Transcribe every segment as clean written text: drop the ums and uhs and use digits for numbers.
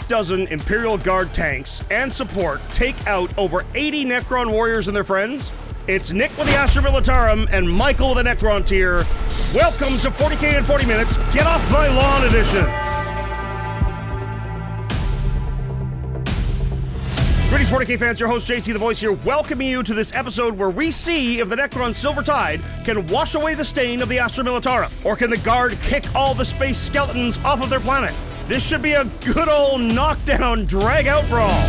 half-dozen Imperial Guard tanks and support take out over 80 Necron Warriors and their friends? It's Nick with the Astra Militarum and Michael with the Necron tier. Welcome to 40K in 40 Minutes, Get Off My Lawn edition. Greetings 40K fans, your host JT the Voice here, welcoming you to this episode where we see if the Necron Silver Tide can wash away the stain of the Astra Militarum, or can the Guard kick all the space skeletons off of their planet. This should be a good old knockdown, drag-out brawl.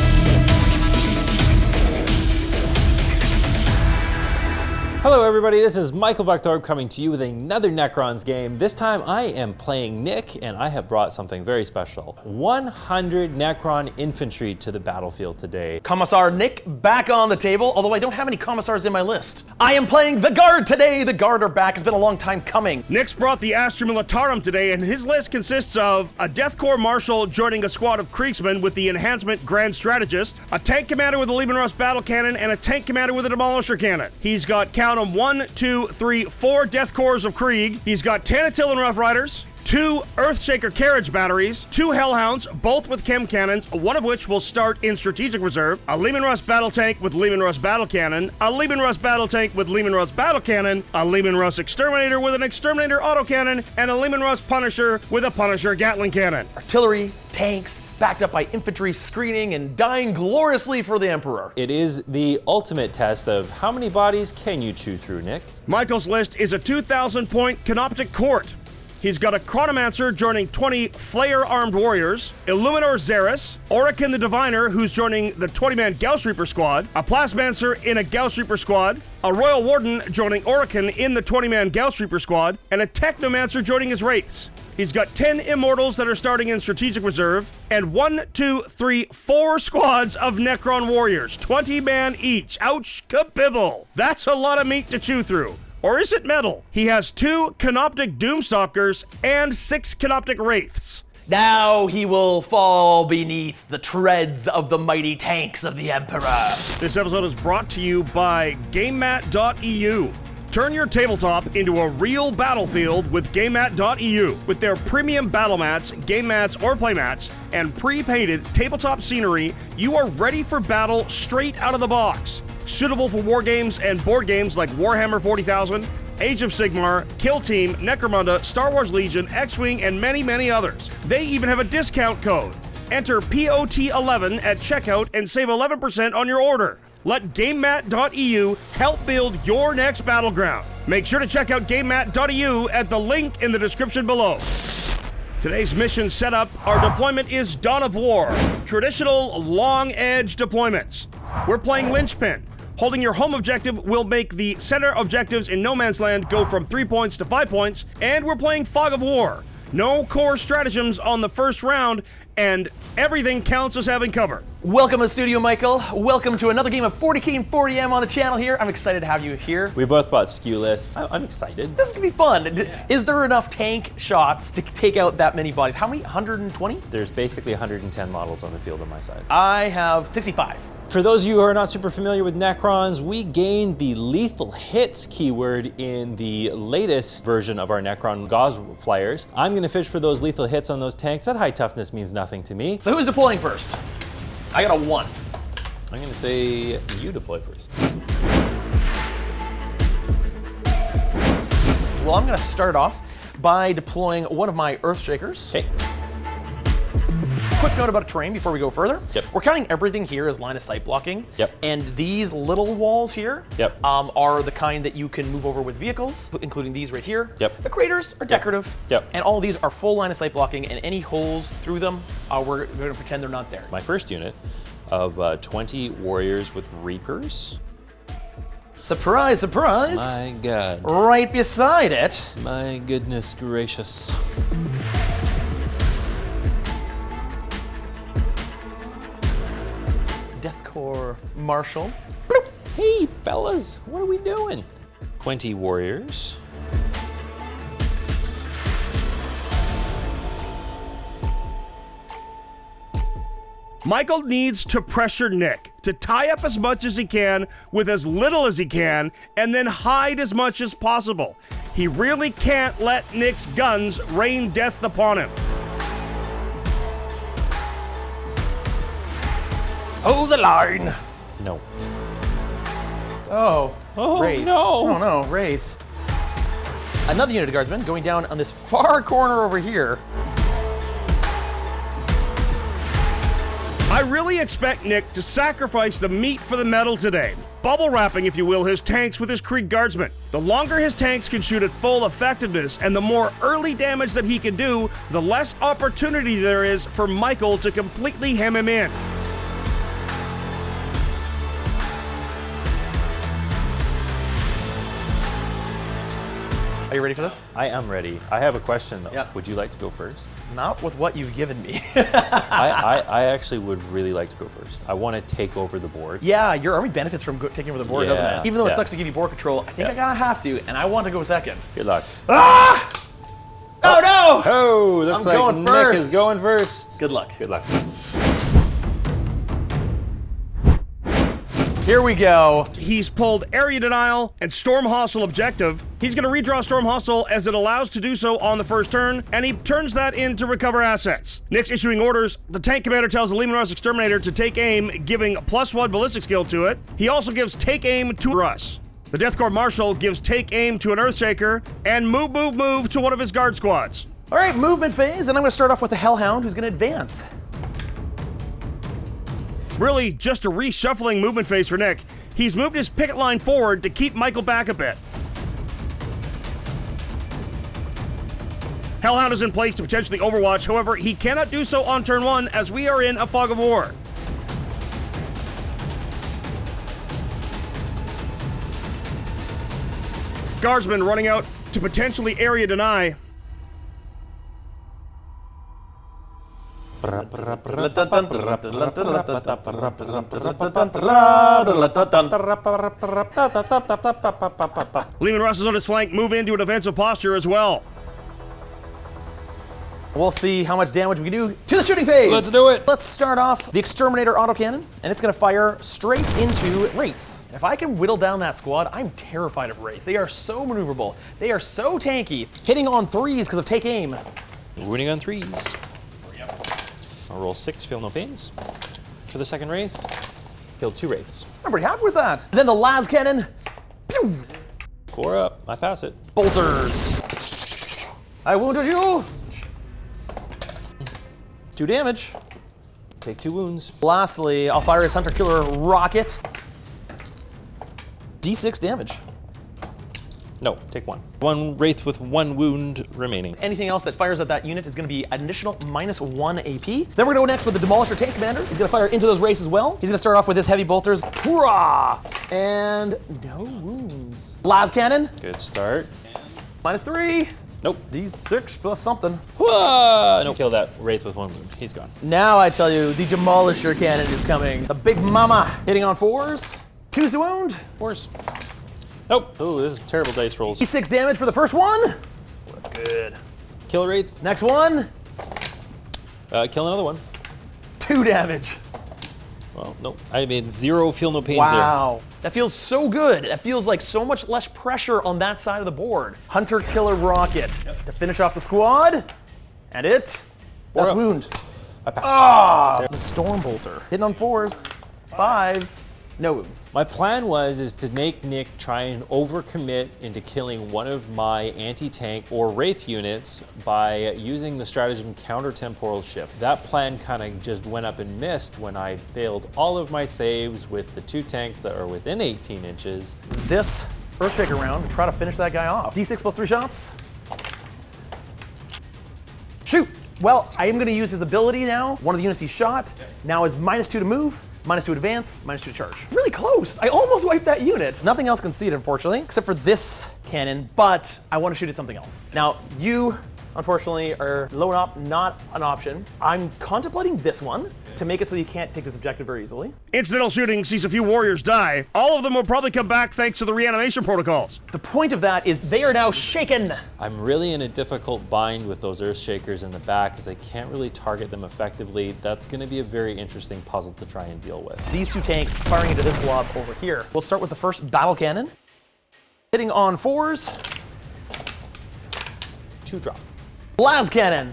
Hello everybody, this is Michael Buckthorpe coming to you with another Necrons game. This time I am playing Nick, and I have brought something very special. 100 Necron infantry to the battlefield today. Commissar Nick back on the table, although I don't have any commissars in my list. I am playing the Guard today. The Guard are back. It's been a long time coming. Nick's brought the Astra Militarum today, and his list consists of a Death Corps Marshal joining a squad of Kriegsmen with the Enhancement Grand Strategist, a Tank Commander with a Leman Battle Cannon, and a Tank Commander with a Demolisher Cannon. He's got, count them, 1, 2, 3, 4 Death Corps of Krieg. He's got 10 Attilan Rough Riders, 2 Earthshaker Carriage batteries, 2 Hellhounds, both with chem cannons, one of which will start in strategic reserve, a Leman battle tank with Leman battle cannon, a Leman battle tank with Leman battle cannon, a Leman Exterminator with an Exterminator autocannon, and a Leman Punisher with a Punisher Gatling cannon. Artillery, tanks, backed up by infantry screening and dying gloriously for the Emperor. It is the ultimate test of how many bodies can you chew through, Nick? Michael's list is a 2,000 point Canoptek Court. He's got a Chronomancer joining 20 Flayer-armed warriors, Illuminor Szeras, Orikan the Diviner, who's joining the 20-man Gauss Reaper squad, a Plasmancer in a Gauss Reaper squad, a Royal Warden joining Orikan in the 20-man Gauss Reaper squad, and a Technomancer joining his Wraiths. He's got 10 Immortals that are starting in strategic reserve, and 4 squads of Necron Warriors, 20 man each. Ouch, kabibble. That's a lot of meat to chew through. Or is it metal? He has 2 Canoptek Doomstalkers and 6 Canoptek Wraiths. Now he will fall beneath the treads of the mighty tanks of the Emperor. This episode is brought to you by GameMat.eu. Turn your tabletop into a real battlefield with GameMat.eu. With their premium battle mats, game mats, or play mats, and pre-painted tabletop scenery, you are ready for battle straight out of the box. Suitable for war games and board games like Warhammer 40,000, Age of Sigmar, Kill Team, Necromunda, Star Wars Legion, X-Wing, and many, many others. They even have a discount code. Enter POT11 at checkout and save 11% on your order. Let GameMat.eu help build your next battleground. Make sure to check out GameMat.eu at the link in the description below. Today's mission setup, our deployment is Dawn of War. Traditional long-edge deployments. We're playing Linchpin. Holding your home objective will make the center objectives in No Man's Land go from 3 points to 5 points, and we're playing Fog of War. No core stratagems on the first round, and everything counts as having cover. Welcome to the studio, Michael. Welcome to another game of 40K and 40M on the channel here. I'm excited to have you here. We both bought SKU lists. I'm excited. This is gonna be fun. Is there enough tank shots to take out that many bodies? How many? 120? There's basically 110 models on the field on my side. I have 65. For those of you who are not super familiar with Necrons, we gained the lethal hits keyword in the latest version of our Necron Gauss flyers. I'm gonna fish for those lethal hits on those tanks. That high toughness means nothing to me. So who's deploying first? I got a 1. I'm gonna say you deploy first. Well, I'm gonna start off by deploying one of my Earthshakers. Okay. Quick note about terrain before we go further. Yep. We're counting everything here as line of sight blocking. Yep. And these little walls here Yep. are the kind that you can move over with vehicles, including these right here. Yep. The craters are decorative. Yep. And all of these are full line of sight blocking, and any holes through them, we're going to pretend they're not there. My first unit of 20 warriors with reapers. Surprise, surprise. My God. Right beside it. My goodness gracious. Death Corps Marshal. Hey, fellas, what are we doing? 20 warriors. Michael needs to pressure Nick to tie up as much as he can with as little as he can, and then hide as much as possible. He really can't let Nick's guns rain death upon him. Hold the line. No. Oh, Wraiths. no. Oh no, Wraiths. Another unit of guardsmen going down on this far corner over here. I really expect Nick to sacrifice the meat for the metal today. Bubble wrapping, if you will, his tanks with his Krieg guardsmen. The longer his tanks can shoot at full effectiveness and the more early damage that he can do, the less opportunity there is for Michael to completely hem him in. Are you ready for this? I am ready. I have a question though. Yeah. Would you like to go first? Not with what you've given me. I actually would really like to go first. I want to take over the board. Yeah, your army benefits from taking over the board, doesn't Yeah, it? Even though it yeah. sucks to give you board control, I think I gotta have to, and I want to go second. Good luck. Ah! Oh no! Oh, looks I'm like going Nick first. is going first. Good luck. Good luck. Here we go. He's pulled Area Denial and Storm Hostile Objective. He's going to redraw Storm Hostile as it allows to do so on the first turn, and he turns that in to recover assets. Nick's issuing orders. The tank commander tells the Leman Exterminator to take aim, giving +1 ballistic skill to it. He also gives take aim to Russ. The Death Corps Marshal gives take aim to an Earthshaker, and move to one of his guard squads. All right, movement phase, and I'm gonna start off with the Hellhound, who's gonna advance. Really, just a reshuffling movement phase for Nick. He's moved his picket line forward to keep Michael back a bit. Hellhound is in place to potentially overwatch, however, he cannot do so on turn 1 as we are in a fog of war. Guardsman running out to potentially area deny. Leman Russ is on his flank, move into a defensive posture as well. We'll see how much damage we can do to the shooting phase. Let's do it. Let's start off the Exterminator autocannon, and it's gonna fire straight into Wraiths. If I can whittle down that squad, I'm terrified of Wraiths. They are so maneuverable. They are so tanky. Hitting on 3s because of take aim. Winning on 3s. I'll roll 6, feel no pains. For the second Wraith, killed 2 Wraiths. I'm pretty happy with that. Then the las cannon. Pew! 4 up, I pass it. Bolters. I wounded you. 2 damage. Take 2 wounds. Lastly, I'll fire his Hunter Killer Rocket. D6 damage. No, take 1. 1 Wraith with 1 wound remaining. Anything else that fires at that unit is going to be an additional -1 AP. Then we're going to go next with the Demolisher Tank Commander. He's going to fire into those Wraiths as well. He's going to start off with his heavy bolters. Hurrah! And no wounds. Las Cannon. Good start. -3. Nope. D6 plus something. No, kill that Wraith with 1 wound. He's gone. Now I tell you, the Demolisher Cannon is coming. The Big Mama. Hitting on 4s. 2s to wound. 4s. Nope. Oh, this is terrible dice rolls. D6 damage for the first one. That's good. Kill a Wraith. Next one. Kill another one. 2 damage. Well, nope. I made 0 feel no pains Wow. That feels so good. That feels like so much less pressure on that side of the board. Hunter Killer Rocket to finish off the squad. And it. That's up. wound. there. I pass. Ah! The Storm Bolter. Hitting on 4s, 5s, no wounds. My plan is to make Nick try and overcommit into killing one of my anti-tank or Wraith units by using the stratagem Counter-Temporal Shift. That plan kind of just went up and missed when I failed all of my saves with the 2 tanks that are within 18 inches. This Earthshaker round to try to finish that guy off. D6 plus 3 shots. Shoot! Well, I am going to use his ability now. One of the units he shot now is -2 to move, -2 advance, -2 to charge. Really close. I almost wiped that unit. Nothing else conceded, unfortunately, except for this cannon, but I want to shoot at something else. Now, you, unfortunately, are low up, not an option. I'm contemplating this one to make it so you can't take this objective very easily. Incidental shooting sees a few warriors die. All of them will probably come back thanks to the reanimation protocols. The point of that is they are now shaken. I'm really in a difficult bind with those Earthshakers in the back because I can't really target them effectively. That's going to be a very interesting puzzle to try and deal with. These 2 tanks firing into this blob over here. We'll start with the first battle cannon. Hitting on 4s. 2 drop. Las cannon.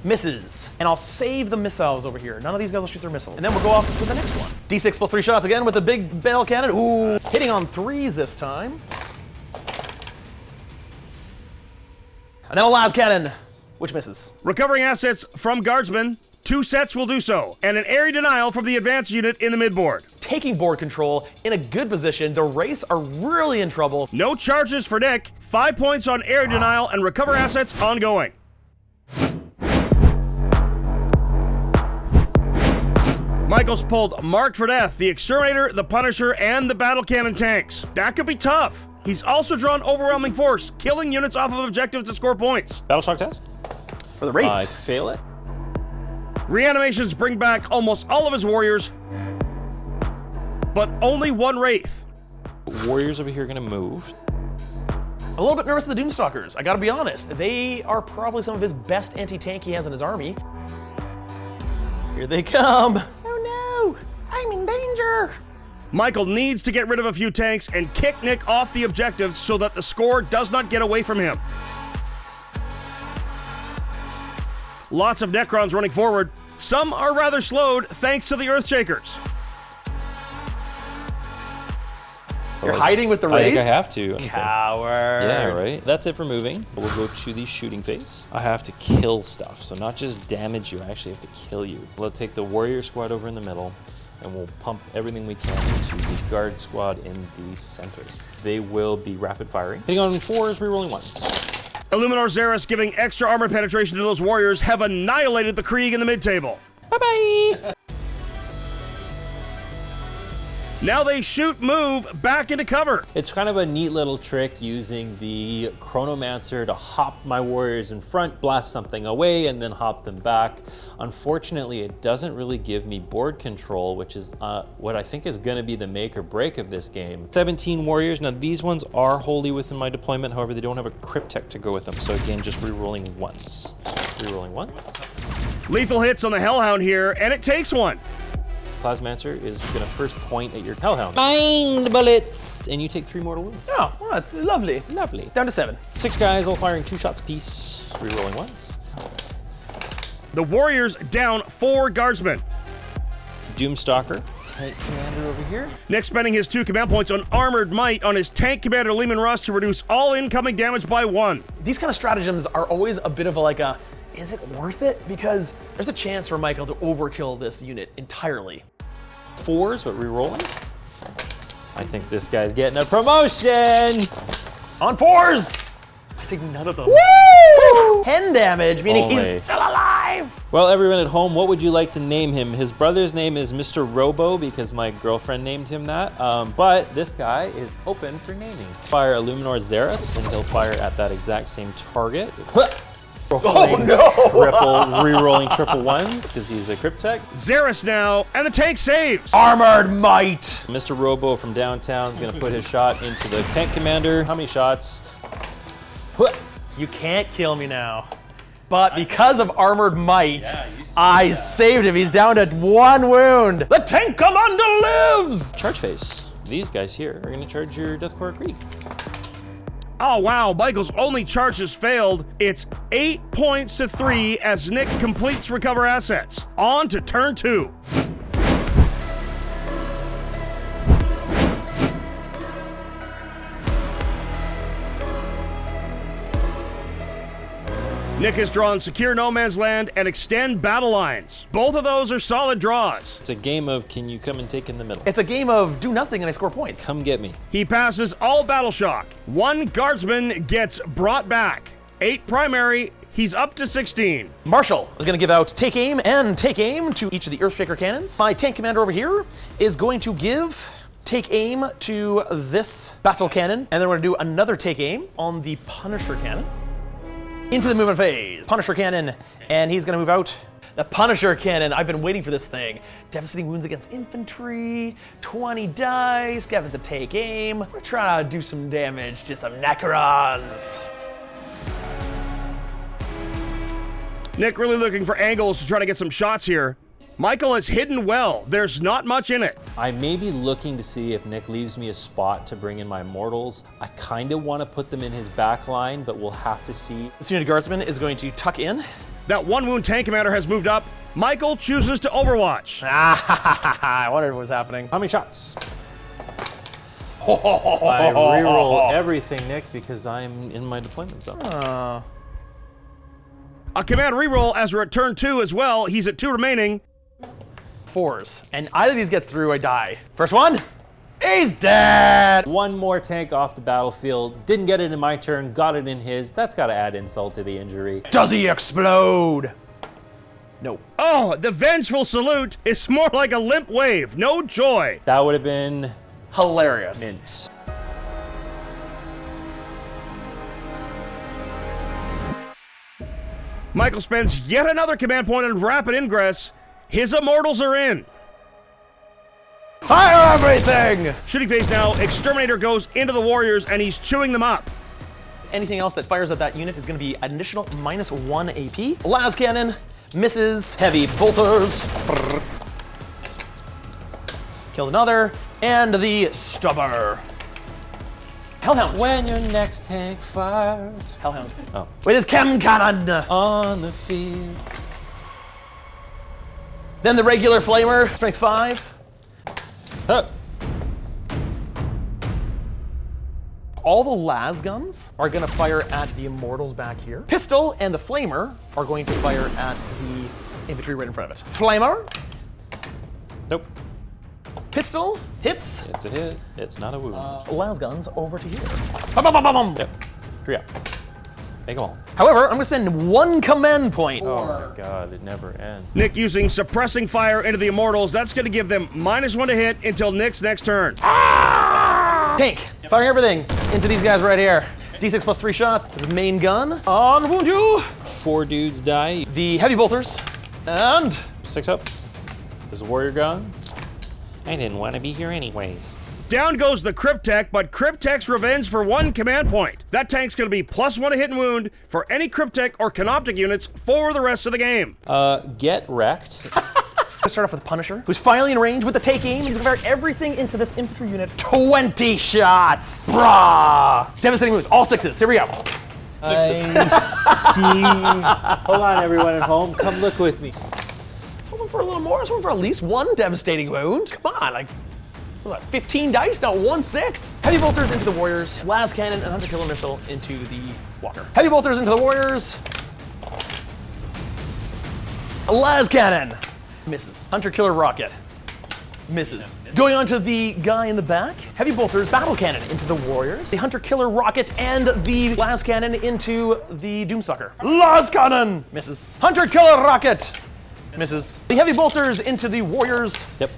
Misses. And I'll save the missiles over here. None of these guys will shoot their missile. And then we'll go off with the next one. D6 plus 3 shots again with the big battle cannon. Ooh, hitting on 3s this time. And then a las cannon, which misses. Recovering assets from guardsmen. 2 sets will do so, and an area denial from the advanced unit in the midboard. Taking board control in a good position. The Wraiths are really in trouble. No charges for Nick. 5 points on area denial and recover assets ongoing. Michael's pulled Marked for Death, the Exterminator, the Punisher, and the Battle Cannon tanks. That could be tough. He's also drawn Overwhelming Force, killing units off of objectives to score points. Battle shock test. For the Wraiths. I fail it. Reanimations bring back almost all of his warriors, but only 1 Wraith. Warriors over here are gonna move. A little bit nervous of the Doomstalkers, I gotta be honest. They are probably some of his best anti-tank he has in his army. Here they come. Oh no, I'm in danger. Michael needs to get rid of a few tanks and kick Nick off the objectives so that the score does not get away from him. Lots of Necrons running forward. Some are rather slowed thanks to the Earthshakers. You're hiding with the I Wraiths? think I have to. Coward. Yeah, right. That's it for moving. We'll go to the shooting phase. I have to kill stuff, so not just damage you, I actually have to kill you. We'll take the warrior squad over in the middle, and we'll pump everything we can into the guard squad in the center. They will be rapid firing. Hitting on 4s, rerolling 1s. Illuminor Szeras giving extra armor penetration to those warriors have annihilated the Krieg in the mid-table. Bye-bye! Now they shoot move back into cover. It's kind of a neat little trick using the Chronomancer to hop my warriors in front, blast something away, and then hop them back. Unfortunately, it doesn't really give me board control, which is what I think is going to be the make or break of this game. 17 warriors. Now, these ones are wholly within my deployment. However, they don't have a cryptek to go with them. So again, just re-rolling once. Re-rolling one. Lethal hits on the Hellhound here, and it takes one. Plasmancer is going to first point at your Hellhound. Mind bullets! And you take 3 mortal wounds. Oh, well, that's lovely. Lovely. Down to 7. 6 guys, all firing 2 shots apiece. Rerolling once. The Warriors down 4 guardsmen. Doomstalker, tank commander over here. Nick spending his 2 command points on Armored Might on his tank commander Leman Russ to reduce all incoming damage by 1. These kind of stratagems are always a bit of a is it worth it? Because there's a chance for Michael to overkill this unit entirely. 4s, but re-rolling. I think this guy's getting a promotion! On 4s! I see none of them. Woo! 10 damage, meaning he's still alive! Well, everyone at home, what would you like to name him? His brother's name is Mr. Robo because my girlfriend named him that. But this guy is open for naming. Fire Illuminor Szeras, and he'll fire at that exact same target. Oh no! Re-rolling triple 1s because he's a cryptek. Szeras now, and the tank saves. Armored Might! Mr. Robo from downtown is going to put his shot into the tank commander. How many shots? You can't kill me now. But because of Armored Might, I saved him. He's down to 1 wound. The tank commander lives! Charge phase. These guys here are going to charge your Death Core Krieg. Oh wow, Michael's only charge has failed. It's 8 points to 3 as Nick completes recover assets. On to turn 2. Nick has drawn Secure No Man's Land and Extend Battle Lines. Both of those are solid draws. It's a game of can you come and take in the middle? It's a game of do nothing and I score points. Come get me. He passes all Battle Shock. 1 guardsman gets brought back. 8 primary, he's up to 16. Marshal is going to give out Take Aim and Take Aim to each of the Earthshaker cannons. My tank commander over here is going to give Take Aim to this battle cannon, and then we're going to do another Take Aim on the Punisher cannon. Into the movement phase. Punisher cannon, and he's gonna move out. The Punisher cannon, I've been waiting for this thing. Devastating wounds against infantry, 20 dice, give it the Take Aim. We're trying to do some damage to some Necrons. Nick really looking for angles to try to get some shots here. Michael is hidden well. There's not much in it. I may be looking to see if Nick leaves me a spot to bring in my Immortals. I kind of want to put them in his back line, but we'll have to see. This unit of guardsmen is going to tuck in. That 1 wound tank commander has moved up. Michael chooses to overwatch. I wondered what was happening. How many shots? I reroll everything, Nick, because I'm in my deployment zone. A command reroll as we're at turn 2 as well. He's at 2 remaining. 4s. And either of these get through, I die. First one. He's dead. One more tank off the battlefield. Didn't get it in my turn, got it in his. That's got to add insult to the injury. Does he explode? No. Oh, the vengeful salute is more like a limp wave. No joy. That would have been Hilarious. mint. Michael spends yet another command point on rapid ingress. His Immortals are in. Fire everything! Shooting phase now, Exterminator goes into the Warriors and he's chewing them up. Anything else that fires at that unit is going to be an additional -1 AP. Las cannon misses. Heavy bolters. Killed another. And the stubber. Hellhound. When your next tank fires Hellhound. Oh. With his chem cannon. on the field. Then the regular flamer. Strength 5. Huh. All the las guns are going to fire at the Immortals back here. Pistol and the flamer are going to fire at the infantry right in front of it. Flamer. Nope. Pistol hits. It's a hit. It's not a wound. Las guns over to here. Bum, bum, bum, bum, bum. Yep. 3 up. Make them all. However, I'm going to spend 1 command point. Oh my god, it never ends. Nick using suppressing fire into the Immortals. That's going to give them -1 to hit until Nick's next turn. Tank. Firing everything into these guys right here. D6 plus 3 shots. The main gun. On wound you. 4 dudes die. The heavy bolters. And 6 up. Is the warrior gone? I didn't want to be here anyways. Down goes the Cryptek, but Cryptek's revenge for 1 command point. That tank's going to be +1 to hit and wound for any Cryptek or Canoptek units for the rest of the game. Get wrecked. let's start off with Punisher, who's finally in range with the take aim. He's gonna fire everything into this infantry unit. 20 shots. Brah. Devastating moves. All 6s. Here we go. I see. Hold on, everyone at home. Come look with me. Someone for a little more. Someone for at least 1 devastating wound. Come on, like, what was that, 15 dice, not 1 6. Heavy bolters into the Warriors. Las cannon and Hunter Killer Missile into the Walker. Heavy bolters into the Warriors. Las cannon. Misses. Hunter Killer Rocket. Misses. Going on to the guy in the back. Heavy bolters, battle cannon into the Warriors. The Hunter Killer Rocket and the Las cannon into the Doomstalker. Las cannon. Misses. Hunter Killer Rocket. Misses. The heavy bolters into the Warriors. Yep.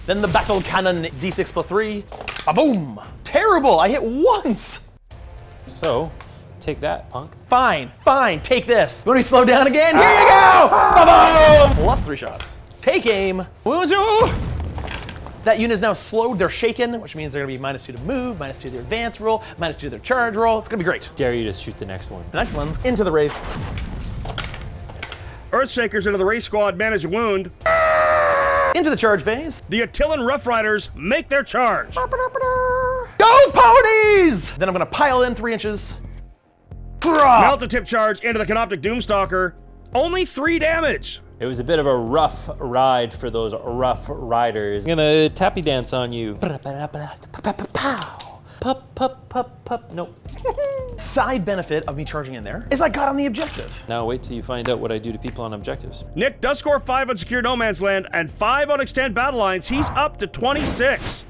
Then the battle cannon, D6 plus 3. Ba-boom! Terrible, I hit once! So, take that, punk. Fine, fine, take this. You want me to slow down again? Here you go! Ba-boom! Plus 3 shots. Take aim. Wound 2! That unit is now slowed, they're shaken, which means they're gonna be -2 to move, -2 to their advance roll, -2 to their charge roll. It's gonna be great. Dare you to shoot the next one. The next one's into the race. Earthshakers into the race squad manage a wound. Into the charge phase. The Attilan Rough Riders make their charge. Go ponies! Then I'm gonna pile in 3 inches. Melt a tip charge into the Canoptek Doomstalker. Only 3 damage. It was a bit of a rough ride for those rough riders. I'm gonna tappy dance on you. Pup, pup, pup, pup. Nope. Side benefit of me charging in there is I got on the objective. Now wait till you find out what I do to people on objectives. Nick does score 5 on Secure No Man's Land and 5 on Extend Battle Lines. He's up to 26.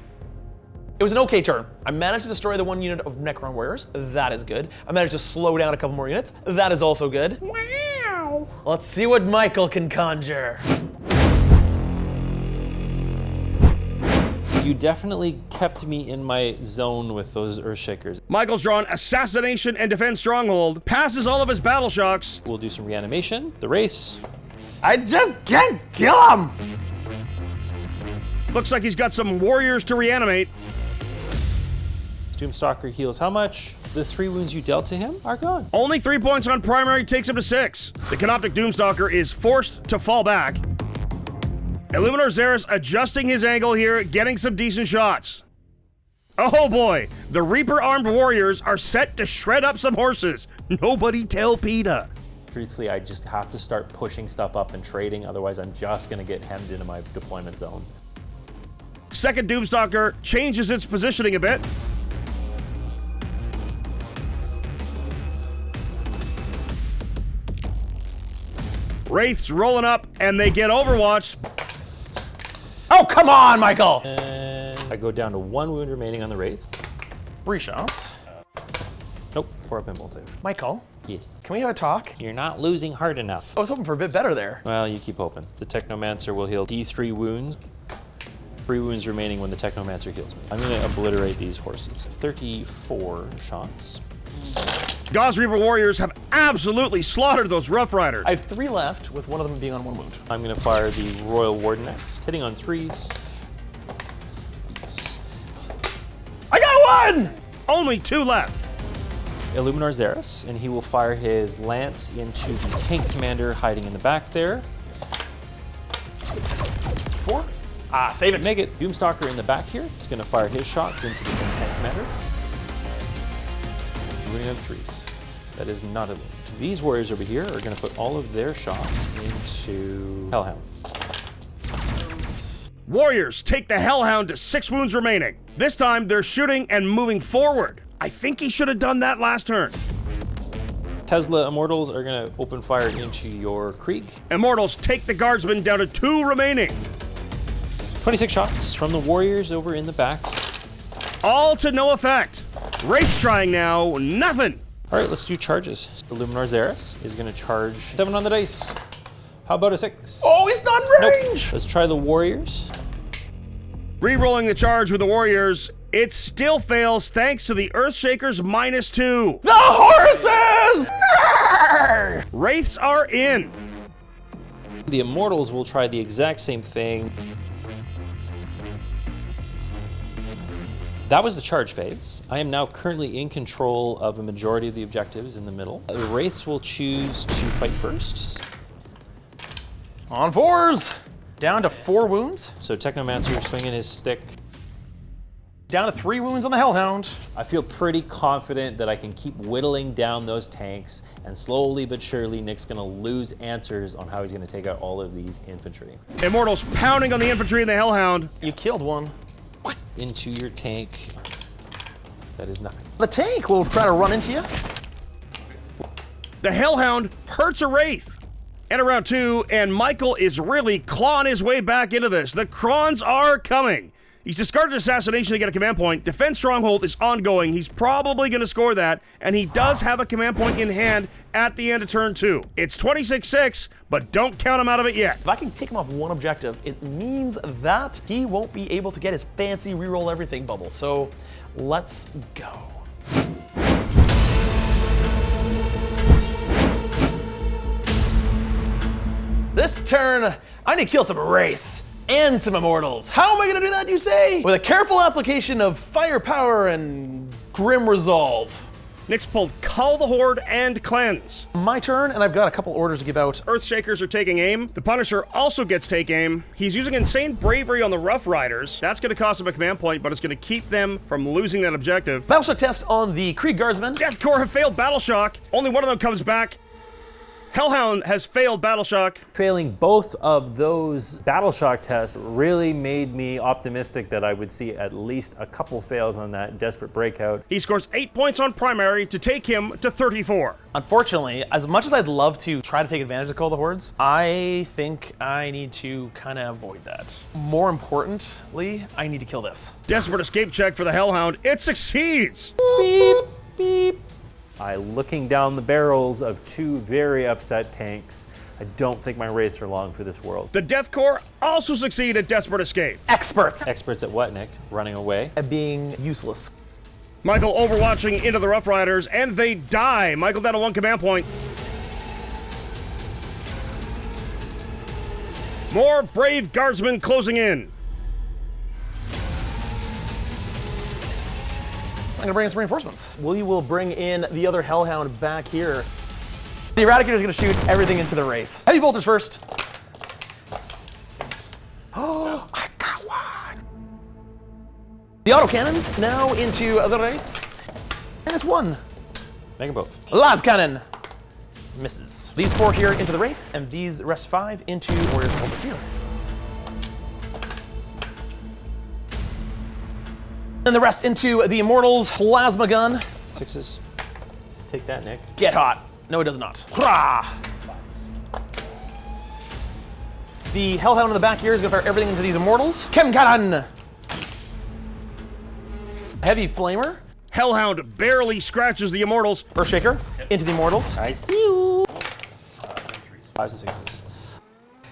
It was an okay turn. I managed to destroy the 1 unit of Necron Warriors. That is good. I managed to slow down a couple more units. That is also good. Wow. Let's see what Michael can conjure. You definitely kept me in my zone with those Earthshakers. Michael's drawn Assassination and Defend Stronghold, passes all of his battle shocks. We'll do some reanimation. The Wraiths. I just can't kill him. Looks like he's got some warriors to reanimate. Doomstalker heals how much? The 3 wounds you dealt to him are gone. Only 3 points on primary takes him to 6. The Canoptek Doomstalker is forced to fall back. Illuminor Szeras adjusting his angle here, getting some decent shots. Oh boy, the Reaper armed warriors are set to shred up some horses. Nobody tell PETA. Truthfully, I just have to start pushing stuff up and trading, otherwise I'm just gonna get hemmed into my deployment zone. Second Doomstalker changes its positioning a bit. Wraiths rolling up, and they get overwatched. Oh, come on, Michael! And I go down to 1 wound remaining on the Wraith. 3 shots. Nope, 4 up and won't save. Michael, Yes. can we have a talk? You're not losing hard enough. I was hoping for a bit better there. Well, you keep hoping. The Technomancer will heal D3 wounds. 3 wounds remaining when the Technomancer heals me. I'm gonna obliterate these horses. 34 shots. Gauss Reaper Warriors have absolutely slaughtered those Rough Riders. I have 3 left, with one of them being on 1 wound. I'm gonna fire the Royal Warden next, hitting on 3s. Yes. I got 1! Only 2 left. Illuminor Szeras, and he will fire his lance into the tank commander hiding in the back there. 4? Ah, save it. Make it. Doomstalker in the back here. He's gonna fire his shots into the same tank commander. Wounding on 3s. That is not a wound. These warriors over here are gonna put all of their shots into Hellhound. Warriors take the Hellhound to 6 wounds remaining. This time they're shooting and moving forward. I think he should have done that last turn. Tesla Immortals are gonna open fire into your Krieg. Immortals take the Guardsmen down to 2 remaining. 26 shots from the warriors over in the back. All to no effect. Wraith's trying now, nothing. All right, let's do charges. The Illuminor Szeras is gonna charge 7 on the dice. How about a 6? Oh, he's not in Nope. range! Let's try the warriors. Re-rolling the charge with the Warriors, it still fails thanks to the Earthshaker's -2. The horses! Wraiths are in. The Immortals will try the exact same thing. That was the charge phase. I am now currently in control of a majority of the objectives in the middle. The Wraiths will choose to fight first. On 4s. Down to 4 wounds. So Technomancer swinging his stick. Down to 3 wounds on the Hellhound. I feel pretty confident that I can keep whittling down those tanks, and slowly but surely Nick's gonna lose answers on how he's gonna take out all of these infantry. Immortals pounding on the infantry and the Hellhound. You killed one. Into your tank. That is nothing. The tank will try to run into you. The Hellhound hurts a Wraith. And around 2, and Michael is really clawing his way back into this. The Crons are coming. He's discarded Assassination to get a command point. Defense Stronghold is ongoing. He's probably going to score that, and he does have a command point in hand at the end of turn 2. It's 26-6, but don't count him out of it yet. If I can take him off 1 objective, it means that he won't be able to get his fancy reroll everything bubble. So let's go. This turn, I need to kill some Wraiths and some Immortals. How am I gonna do that, you say? With a careful application of firepower and grim resolve. Nick's pulled Cull the Horde and Cleanse. My turn, and I've got a couple orders to give out. Earthshakers are taking aim. The Punisher also gets take aim. He's using Insane Bravery on the Rough Riders. That's going to cost him a command point, but it's going to keep them from losing that objective. Battleshock test on the Krieg Guardsmen. Death Corps have failed Battle Shock. Only one of them comes back. Hellhound has failed Battle Shock. Failing both of those Battle Shock tests really made me optimistic that I would see at least a couple fails on that Desperate Breakout. He scores 8 points on primary to take him to 34. Unfortunately, as much as I'd love to try to take advantage of Cull the Hordes, I think I need to kind of avoid that. More importantly, I need to kill this. Desperate escape check for the Hellhound. It succeeds. Beep, beep. Looking down the barrels of 2 very upset tanks, I don't think my Wraiths are long for this world. The Death Corps also succeed at Desperate Escape. Experts Experts at what, Nick? Running away? at being useless. Michael overwatching into the Rough Riders, and they die. Michael down to 1 command point. More brave guardsmen closing in. I'm gonna bring in some reinforcements. We will bring in the other Hellhound back here. The Eradicator is gonna shoot everything into the Wraith. Heavy bolters first. Oh, I got one. The autocannons now into the Wraith. And it's 1. Make them both. Las Cannon. Misses. These 4 here into the Wraith, and these rest 5 into Warriors over here. And the rest into the Immortals Plasma Gun. 6s. Take that, Nick. Get hot. No, it does not. Hurrah! The Hellhound in the back here is going to fire everything into these Immortals. Kemkaran! Heavy Flamer. Hellhound barely scratches the Immortals. Earthshaker into the Immortals. I see you. 5s and 6s.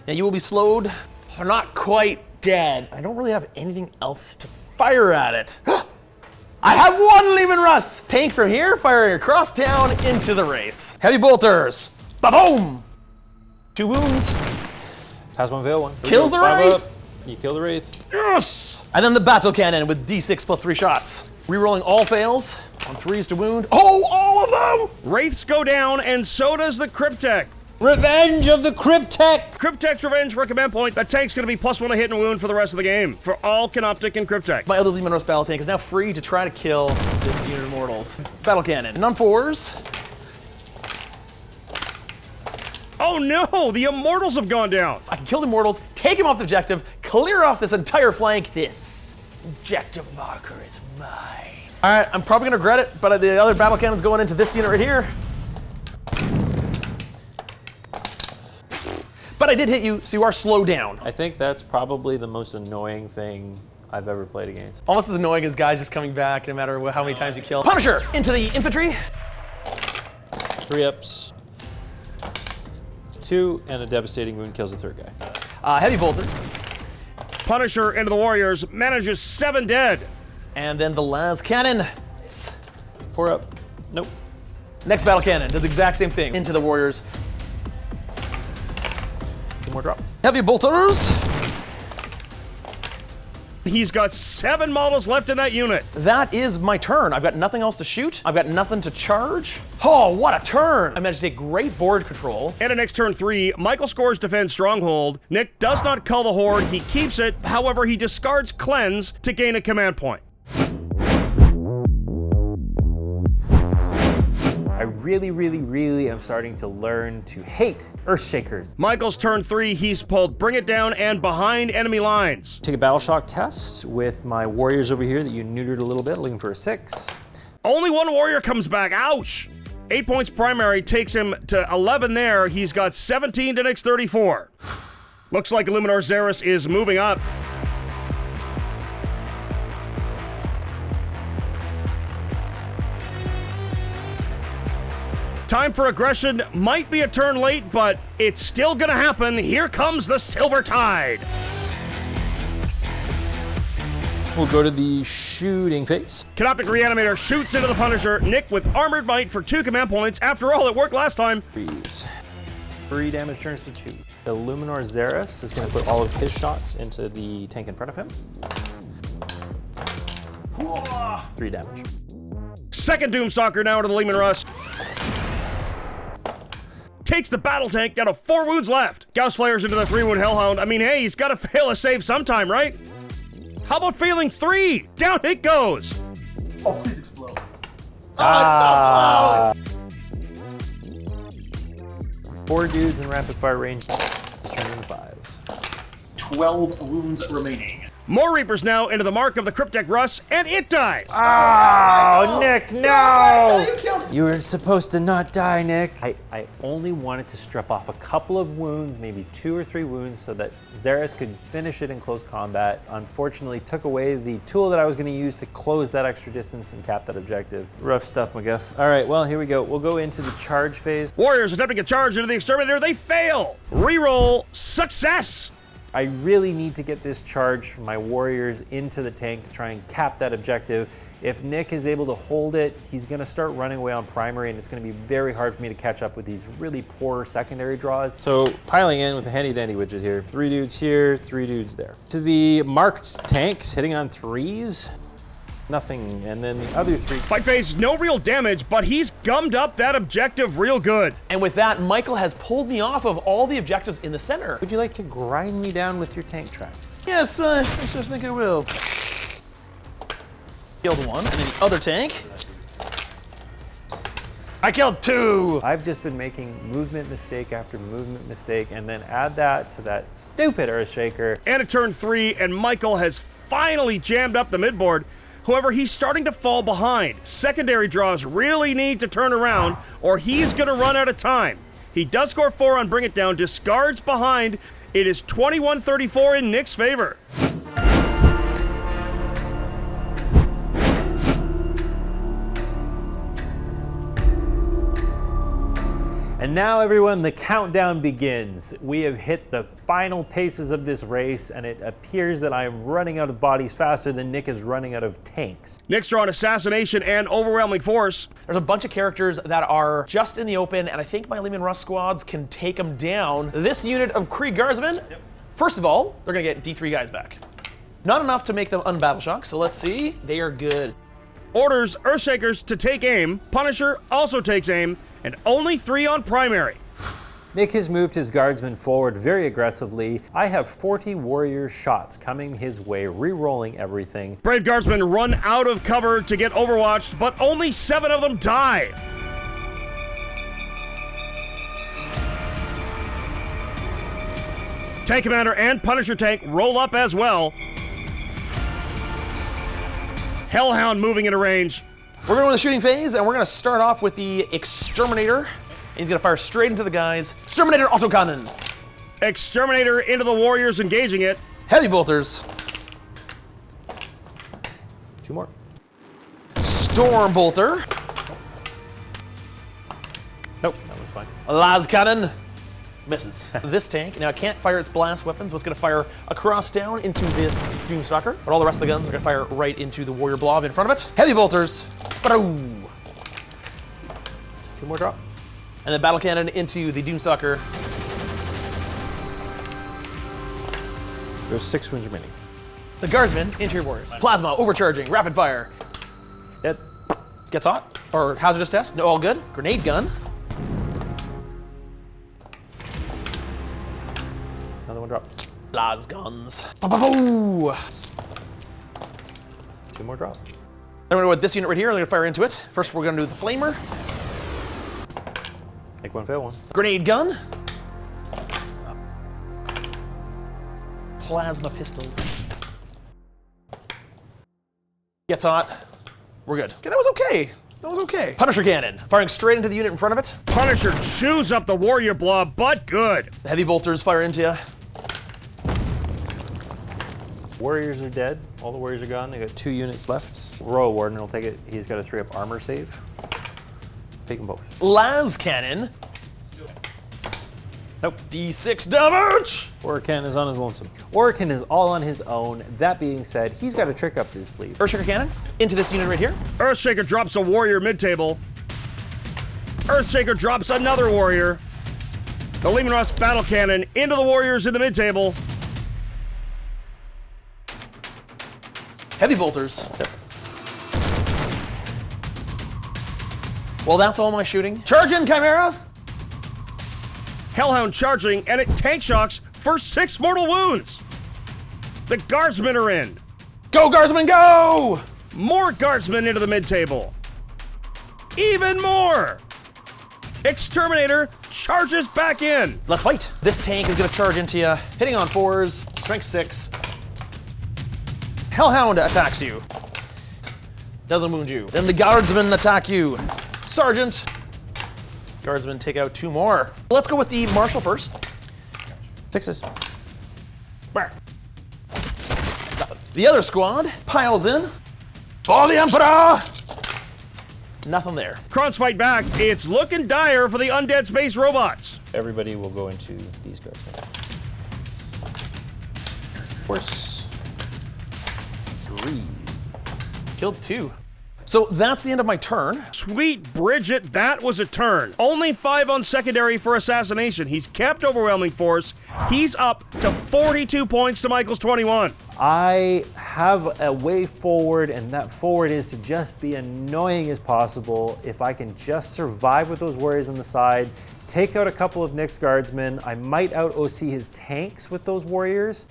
Now you will be slowed. Or not quite dead. I don't really have anything else to fire at it. I have 1 Leman Russ! Tank from here, firing across town into the Wraiths. Heavy bolters. Ba-boom! 2 wounds. Pass 1, fail 1. Kills the 5 Wraith. up. You kill the Wraith. Yes! And then the battle cannon with D6 plus 3 shots. Rerolling all fails on 3s to wound. Oh, all of them! Wraiths go down, and so does the Cryptek. Revenge of the Cryptek! Cryptek's Revenge for a command point. That tank's going to be +1 to hit and wound for the rest of the game for all Canoptek and Cryptek. My other Leman Russ battle tank is now free to try to kill this unit of Immortals. Battle cannon. None 4s. Oh no, the Immortals have gone down. I can kill the Immortals, take him off the objective, clear off this entire flank. This objective marker is mine. All right, I'm probably gonna regret it, but the other battle cannon's going into this unit right here. But I did hit you, so you are slowed down. I think that's probably the most annoying thing I've ever played against. Almost as annoying as guys just coming back no matter how many times you kill. Punisher into the infantry. 3 ups. 2, and a devastating wound kills the 3rd guy. Heavy bolters. Punisher into the Warriors, manages 7 dead. And then the las cannon. 4 up. Nope. Next battle cannon does the exact same thing. Into the Warriors. 2 more drop. Heavy bolters. He's got 7 models left in that unit. That is my turn. I've got nothing else to shoot. I've got nothing to charge. Oh, what a turn. I managed to take great board control. And at next turn 3, Michael scores Defend Stronghold. Nick does not cull the Horde, he keeps it. However, he discards Cleanse to gain a command point. I really am starting to learn to hate Earthshakers. Michael's turn 3, he's pulled Bring It Down and Behind Enemy Lines. Take a battle shock test with my warriors over here that you neutered a little bit, looking for a 6. Only 1 warrior comes back, ouch! 8 points primary takes him to 11 there. He's got 17 to Nick's 34. Looks like Illuminor Szeras is moving up. Time for aggression. Might be a turn late, but it's still gonna happen. Here comes the Silver Tide. We'll go to the shooting phase. Canoptek Reanimator shoots into the Punisher. Nick with Armored Might for 2 command points. After all, it worked last time. 3 damage turns to 2. The Illuminor Szeras is going to put all of his shots into the tank in front of him. 3 damage. Second Doomstalker now to the Leman Russ. Takes the battle tank down to 4 wounds left. Gauss flares into the 3-wound Hellhound. I mean, hey, he's got to fail a save sometime, right? How about failing 3? Down it goes. Oh, please explode. Oh, it's so close. 4 dudes in rapid fire range. Turning 5s. 12 wounds remaining. More Reapers now into the mark of the Cryptek Russ, and it dies. Oh, Nick, no! You were supposed to not die, Nick. I only wanted to strip off a couple of wounds, maybe 2 or 3 wounds, so that Szeras could finish it in close combat. Unfortunately, took away the tool that I was going to use to close that extra distance and cap that objective. Rough stuff, McGuff. All right, well, here we go. We'll go into the charge phase. Warriors attempting a charge into the Exterminator. They fail. Reroll. Success. I really need to get this charge from my warriors into the tank to try and cap that objective. If Nick is able to hold it, he's going to start running away on primary, and it's going to be very hard for me to catch up with these really poor secondary draws. So piling in with a handy dandy widget here. 3 dudes here, 3 dudes there. To the marked tanks, hitting on 3s. Nothing, and then the other 3. Fight phase, no real damage, but he's gummed up that objective real good. And with that, Michael has pulled me off of all the objectives in the center. Would you like to grind me down with your tank tracks? Yes, I just think I will. Killed 1, and then the other tank. I killed 2. I've just been making movement mistake after movement mistake, and then add that to that stupid Earthshaker. And at turn 3, and Michael has finally jammed up the midboard. However, he's starting to fall behind. Secondary draws really need to turn around, or he's gonna run out of time. He does score 4 on Bring It Down, discards behind. It is 21-34 in Nick's favor. And now, everyone, the countdown begins. We have hit the final paces of this race, and it appears that I am running out of bodies faster than Nick is running out of tanks. Nick's drawn Assassination and Overwhelming Force. There's a bunch of characters that are just in the open, and I think my Leman Russ squads can take them down. This unit of Krieg Guardsmen, first of all, they're gonna get D3 guys back. Not enough to make them unbattle shock, so let's see. They are good. Orders Earthshakers to take aim. Punisher also takes aim, and only 3 on primary. Nick has moved his guardsmen forward very aggressively. I have 40 warrior shots coming his way, re-rolling everything. Brave Guardsmen run out of cover to get overwatched, but only 7 of them die. Tank Commander and Punisher Tank roll up as well. Hellhound moving into range. We're going to the shooting phase, and we're going to start off with the Exterminator. And he's going to fire straight into the guys. Exterminator autocannon. Exterminator into the Warriors, engaging it. Heavy bolters. 2 more. Storm bolter. Nope, that was fine. Las cannon. Misses. This tank, now it can't fire its blast weapons, so it's going to fire across town into this Doomstalker, but all the rest of the guns are going to fire right into the Warrior Blob in front of it. Heavy bolters. 2 more drop. And then battle cannon into the Doomstalker. There's 6 wounds remaining. The Guardsmen into your Warriors. Plasma, overcharging, rapid fire. Dead. Gets hot, or hazardous test, no, all good. Grenade gun. Another one drops. Las guns. Ba-ba-boo! 2 more drop. Then we're going to go with this unit right here. I'm going to fire into it. First, we're going to do the Flamer. Make 1, fail 1. Grenade gun. Plasma pistols. Gets hot. We're good. Okay, that was okay. That was okay. Punisher cannon. Firing straight into the unit in front of it. Punisher chews up the Warrior Blob, but good. The heavy bolters fire into you. Warriors are dead. All the warriors are gone. They got 2 units left. Royal Warden will take it. He's got a 3-up armor save. Take them both. Las cannon. Nope. D6 damage. Orikan is on his lonesome. Orikan is all on his own. That being said, he's got a trick up his sleeve. Earthshaker cannon into this unit right here. Earthshaker drops a Warrior mid-table. Earthshaker drops another Warrior. The Leman Russ battle cannon into the Warriors in the mid-table. Heavy bolters. Well, that's all my shooting. Charge in, Chimera. Hellhound charging, and it tank shocks for 6 mortal wounds. The Guardsmen are in. Go, Guardsmen, go! More Guardsmen into the mid-table. Even more. Exterminator charges back in. Let's fight. This tank is going to charge into you, hitting on 4s, strength 6. Hellhound attacks you. Doesn't wound you. Then the Guardsmen attack you. Sergeant. Guardsmen take out 2 more. Let's go with the Marshal first. 6s. The other squad piles in. For the Emperor! Nothing there. Krons fight back. It's looking dire for the undead space robots. Everybody will go into these guardsmen. Force 3. Killed 2. So that's the end of my turn. Sweet Bridget, that was a turn. Only 5 on secondary for assassination. He's kept overwhelming force. He's up to 42 points to Michael's 21. I have a way forward, and that forward is to just be annoying as possible. If I can just survive with those warriors on the side, take out a couple of Nick's guardsmen, I might out OC his tanks with those warriors.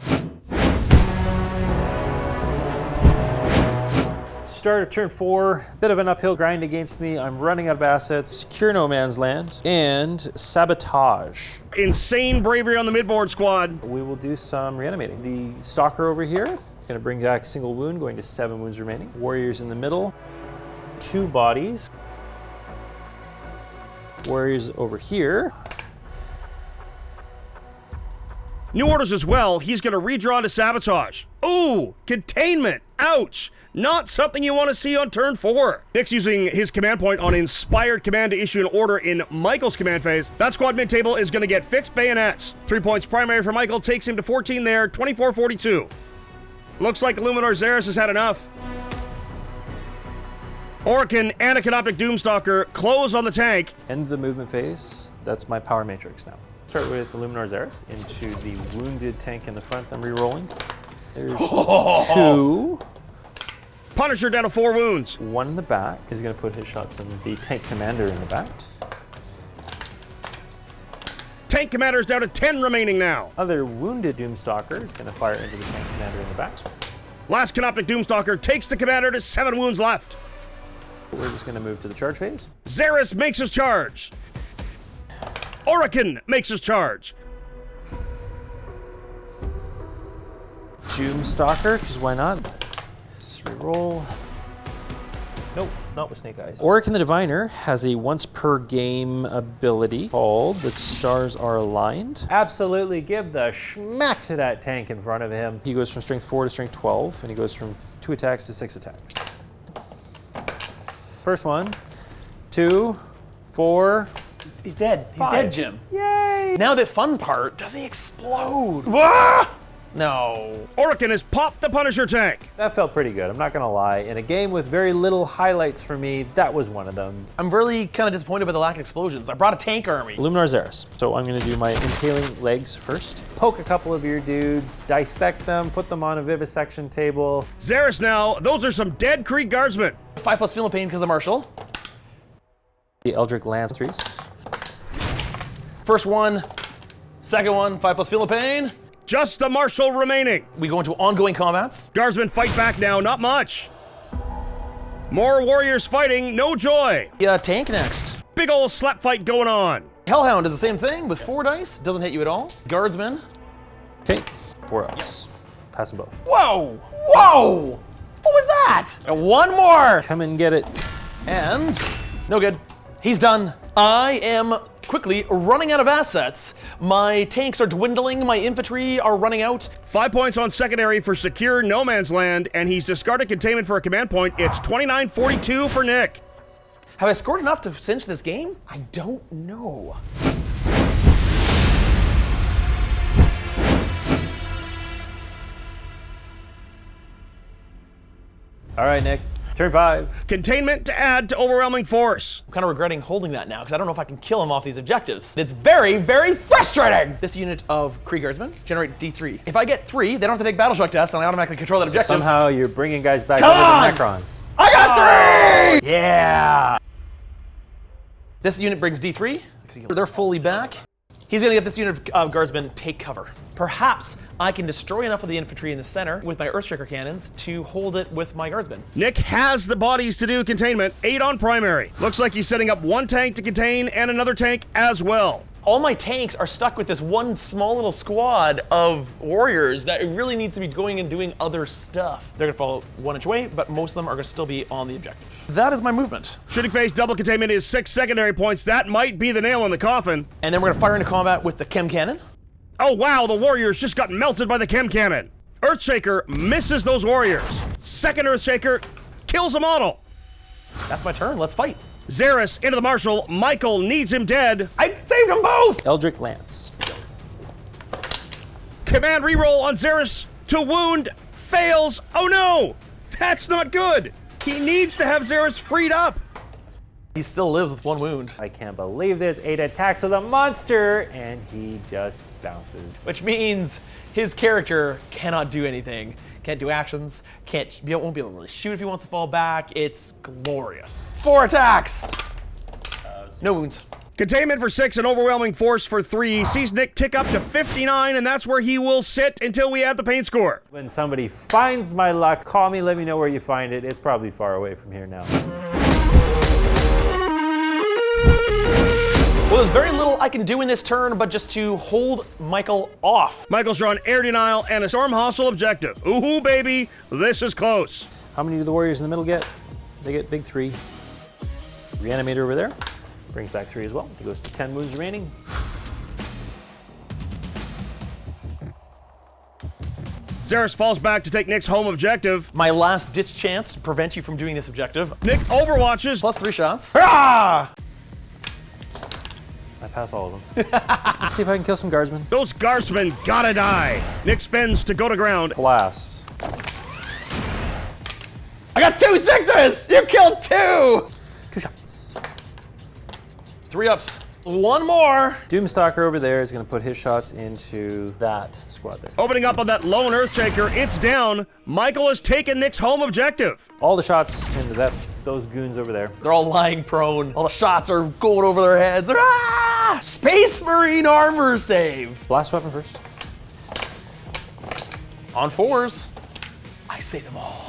Start of turn 4, bit of an uphill grind against me. I'm running out of assets. Secure no man's land and sabotage. Insane bravery on the midboard squad. We will do some reanimating. The stalker over here, gonna bring back a single wound, going to 7 wounds remaining. Warriors in the middle, 2 bodies. Warriors over here. New orders as well. He's going to redraw to sabotage. Ooh, containment. Ouch. Not something you want to see on turn 4. Nick's using his command point on Inspired Command to issue an order in Michael's command phase. That squad mid-table is going to get fixed bayonets. 3 points primary for Michael takes him to 14 there, 24-42. Looks like Illuminor Szeras has had enough. Orikan and a Canoptek Doomstalker close on the tank. End the movement phase. That's my power matrix now. Start with Illuminor Szeras into the wounded tank in the front. I'm re-rolling. There's 2. Punisher down to 4 wounds. 1 in the back. He's going to put his shots in the tank commander in the back. Tank commander is down to 10 remaining now. Other wounded Doomstalker is going to fire into the tank commander in the back. Last Canoptek Doomstalker takes the commander to 7 wounds left. We're just going to move to the charge phase. Szeras makes his charge. Orikan makes his charge. Doomstalker, because why not? Let's reroll. Nope, not with Snake Eyes. Orikan the Diviner has a once per game ability called The Stars Are Aligned. Absolutely give the schmack to that tank in front of him. He goes from strength 4 to strength 12, and he goes from 2 attacks to 6 attacks. First one, 2, 4. He's dead. He's 5. dead, Jim. Yay! Now the fun part, does he explode? Wah! No. Orikan has popped the Punisher tank. That felt pretty good, I'm not gonna lie. In a game with very little highlights for me, that was one of them. I'm really kind of disappointed by the lack of explosions. I brought a tank army. Illuminor Szeras. So I'm gonna do my impaling legs first. Poke a couple of your dudes, dissect them, put them on a vivisection table. Szeras now, those are some dead Krieg guardsmen. 5+ feeling pain because of Marshal. The Eldritch Lancers. First one, second one, 5+ feeling pain. Just the Marshal remaining. We go into ongoing combats. Guardsmen fight back now, not much. More warriors fighting, no joy. Yeah, tank next. Big ol' slap fight going on. Hellhound is the same thing with 4 dice. Doesn't hit you at all. Guardsmen. Okay, 4 ups. Pass them both. Whoa! Whoa! What was that? And 1 more! Come and get it. And no good. He's done. I am quickly running out of assets. My tanks are dwindling, my infantry are running out. 5 points on secondary for secure no man's land, and he's discarded containment for a command point. It's 29-42 for Nick. Have I scored enough to cinch this game? I don't know. All right, Nick. Turn 5. Containment to add to overwhelming force. I'm kind of regretting holding that now because I don't know if I can kill him off these objectives. It's very, very frustrating. This unit of Krieg Guardsmen generate D3. If I get 3, they don't have to take battle shock tests and I automatically control that objective. Somehow you're bringing guys back Come over on! the Necrons. I got 3! Yeah! This unit brings D3. They're fully back. He's gonna get this unit of guardsmen take cover. Perhaps I can destroy enough of the infantry in the center with my Earthshaker cannons to hold it with my guardsmen. Nick has the bodies to do containment, 8 on primary. Looks like he's setting up 1 tank to contain and another tank as well. All my tanks are stuck with this one small little squad of warriors that really needs to be going and doing other stuff. They're gonna fall 1 inch away, but most of them are gonna still be on the objective. That is my movement. Shooting phase double containment is 6 secondary points. That might be the nail in the coffin. And then we're gonna fire into combat with the chem cannon. Oh wow, the warriors just got melted by the chem cannon. Earthshaker misses those warriors. Second Earthshaker kills a model. That's my turn, let's fight. Szeras into the Marshal. Michael needs him dead. I saved them both! Eldritch Lance. Command reroll on Szeras to wound. Fails. Oh no! That's not good. He needs to have Szeras freed up. He still lives with 1 wound. I can't believe this. 8 attacks with a monster, and he just bounces. Which means his character cannot do anything. Can't do actions, won't be able to really shoot if he wants to fall back. It's glorious. 4 attacks! No wounds. Containment for 6 and overwhelming force for 3 sees Nick tick up to 59, and that's where he will sit until we add the paint score. When somebody finds my luck, call me, let me know where you find it. It's probably far away from here now. Well, there's very little I can do in this turn but just to hold Michael off. Michael's drawn air denial and a storm hostile objective. Ooh, baby, this is close. How many do the Warriors in the middle get? They get big 3. Reanimator over there. Brings back 3 as well. He goes to 10 wounds remaining. Szeras falls back to take Nick's home objective. My last ditch chance to prevent you from doing this objective. Nick overwatches. Plus 3 shots. Ah! I pass all of them. Let's see if I can kill some guardsmen. Those guardsmen gotta die. Nick spins to go to ground. Blast. I got 2 6s! You killed 2! 2 shots. 3 ups. 1 more. Doomstalker over there is going to put his shots into that squad there. Opening up on that lone Earthshaker, it's down. Michael has taken Nick's home objective. All the shots into those goons over there. They're all lying prone. All the shots are going over their heads. Ah! Space Marine armor save. Blast weapon first. On 4s. I save them all.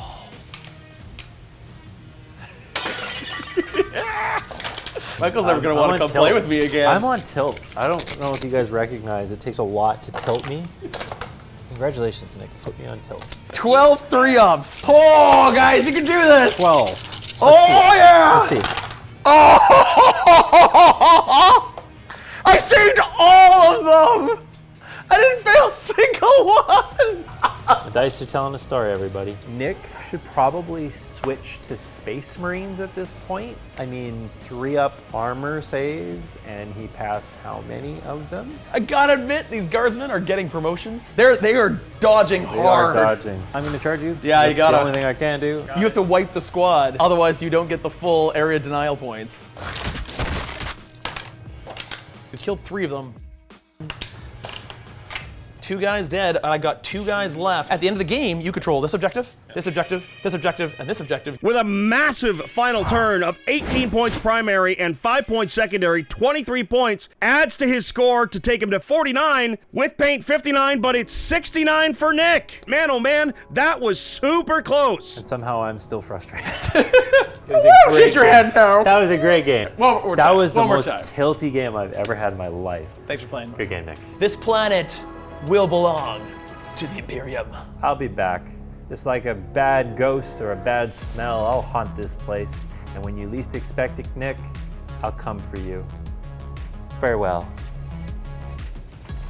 Michael's never gonna want to come play with me again. I'm on tilt. I don't know if you guys recognize, it takes a lot to tilt me. Congratulations, Nick. Put me on tilt. 12 3-ups. Oh, guys, you can do this. 12. Yeah. Let's see. Oh! I saved all of them. I didn't fail a single one. The dice are telling a story, everybody. Nick should probably switch to Space Marines at this point. I mean, 3-up armor saves, and he passed how many of them? I gotta admit, these guardsmen are getting promotions. They are dodging hard. They are dodging. I'm gonna charge you. Yeah, That's you gotta. the only thing I can do. You have to wipe the squad, otherwise you don't get the full area denial points. We killed 3 of them. 2 guys dead, and I got 2 guys left. At the end of the game, you control this objective, this objective, this objective, and this objective. With a massive final turn of 18 points primary and 5 points secondary, 23 points, adds to his score to take him to 49, with paint 59, but it's 69 for Nick. Man, oh man, that was super close. And somehow I'm still frustrated. Shake your head now. That was a great game. That was the most time. tilty game I've ever had in my life. Thanks for playing. Good game, Nick. This planet will belong to the Imperium. I'll be back. Just like a bad ghost or a bad smell, I'll haunt this place. And when you least expect it, Nick, I'll come for you. Farewell.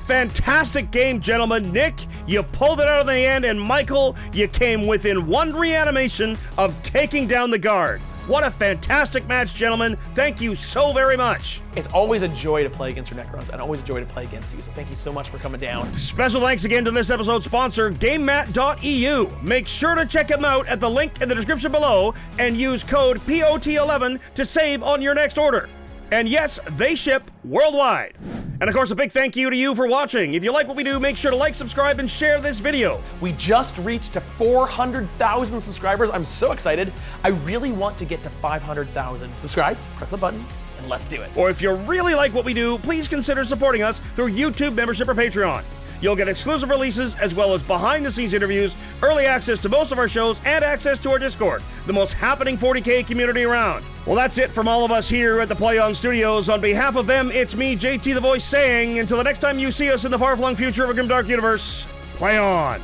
Fantastic game, gentlemen. Nick, you pulled it out of the end, and Michael, you came within 1 reanimation of taking down the guard. What a fantastic match, gentlemen. Thank you so very much. It's always a joy to play against your Necrons, and always a joy to play against you, so thank you so much for coming down. Special thanks again to this episode's sponsor, GameMat.eu. Make sure to check them out at the link in the description below and use code POT11 to save on your next order. And yes, they ship worldwide. And of course, a big thank you to you for watching. If you like what we do, make sure to like, subscribe, and share this video. We just reached to 400,000 subscribers. I'm so excited. I really want to get to 500,000. Subscribe, press the button, and let's do it. Or if you really like what we do, please consider supporting us through YouTube membership or Patreon. You'll get exclusive releases as well as behind-the-scenes interviews, early access to most of our shows, and access to our Discord, the most happening 40K community around. Well, that's it from all of us here at the Play On Studios. On behalf of them, it's me, JT the Voice, saying, until the next time you see us in the far-flung future of a grimdark universe, play on!